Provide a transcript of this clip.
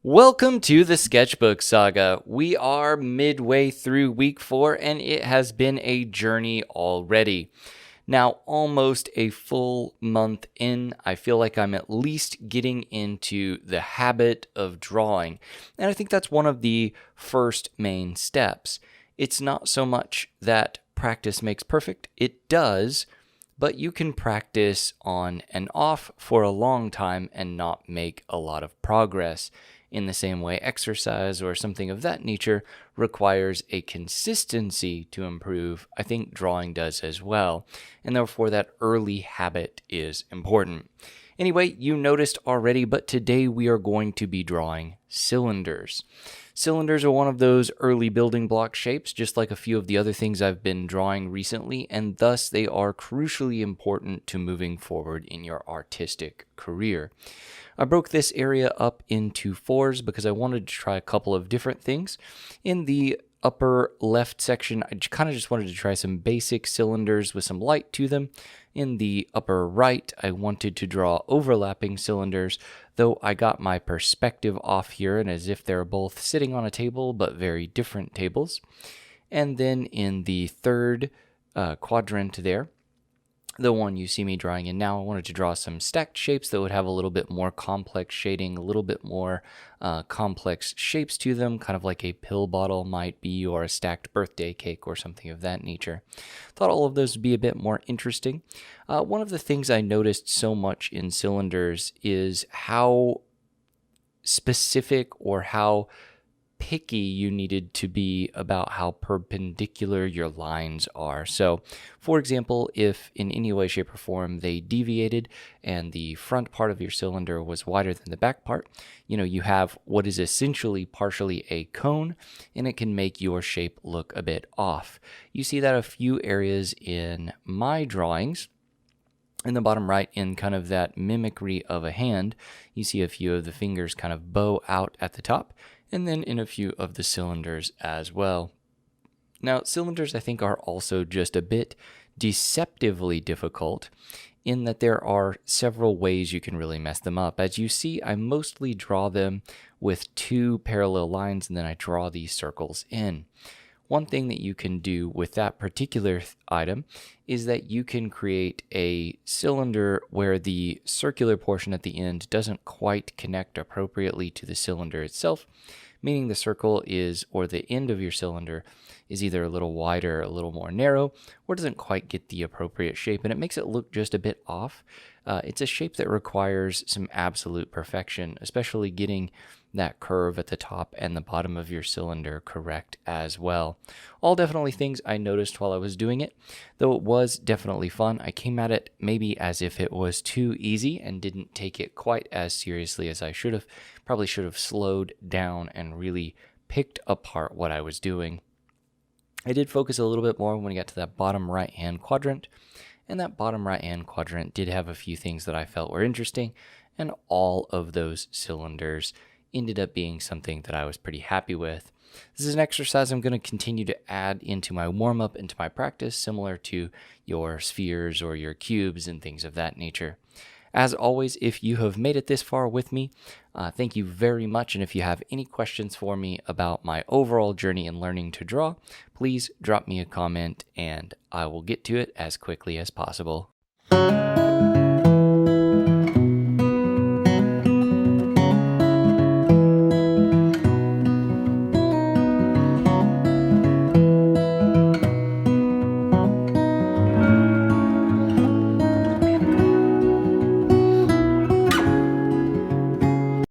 Welcome to the Sketchbook Saga. We are midway through week 4 and it has been a journey already. Now, almost a full month in, I feel like I'm at least getting into the habit of drawing. And I think that's one of the first main steps. It's not so much that practice makes perfect, it does, but you can practice on and off for a long time and not make a lot of progress. In the same way, exercise or something of that nature requires a consistency to improve. I think drawing does as well, and therefore that early habit is important. Anyway, you noticed already, but today we are going to be drawing cylinders. Cylinders are one of those early building block shapes, just like a few of the other things I've been drawing recently, and thus they are crucially important to moving forward in your artistic career. I broke this area up into 4s because I wanted to try a couple of different things. In the upper left section, I kind of just wanted to try some basic cylinders with some light to them. In the upper right, I wanted to draw overlapping cylinders, though I got my perspective off here and as if they're both sitting on a table but very different tables. And then in the third quadrant there, the one you see me drawing in now, I wanted to draw some stacked shapes that would have a little bit more complex shading, a little bit more complex shapes to them, kind of like a pill bottle might be, or a stacked birthday cake or something of that nature. Thought all of those would be a bit more interesting. One of the things I noticed so much in cylinders is how specific or how picky you needed to be about how perpendicular your lines are. So, for example, if in any way, shape, or form they deviated and the front part of your cylinder was wider than the back part, you have what is essentially partially a cone, and it can make your shape look a bit off. You see that a few areas in my drawings. In the bottom right, in kind of that mimicry of a hand, you see a few of the fingers kind of bow out at the top, and then in a few of the cylinders as well. Now, cylinders I think are also just a bit deceptively difficult in that there are several ways you can really mess them up. As you see, I mostly draw them with 2 parallel lines and then I draw these circles in. One thing that you can do with that particular item is that you can create a cylinder where the circular portion at the end doesn't quite connect appropriately to the cylinder itself, meaning the circle is, or the end of your cylinder is either a little wider, a little more narrow, or doesn't quite get the appropriate shape, and it makes it look just a bit off. It's a shape that requires some absolute perfection, especially getting that curve at the top and the bottom of your cylinder correct as well. All definitely things I noticed while I was doing it, though it was definitely fun. I came at it maybe as if it was too easy and didn't take it quite as seriously as I should have. Probably should have slowed down and really picked apart what I was doing. I did focus a little bit more when we got to that bottom right-hand quadrant, and that bottom right-hand quadrant did have a few things that I felt were interesting, and all of those cylinders ended up being something that I was pretty happy with. This is an exercise I'm going to continue to add into my warm-up, into my practice, similar to your spheres or your cubes and things of that nature. As always, if you have made it this far with me, thank you very much. And if you have any questions for me about my overall journey in learning to draw, please drop me a comment and I will get to it as quickly as possible.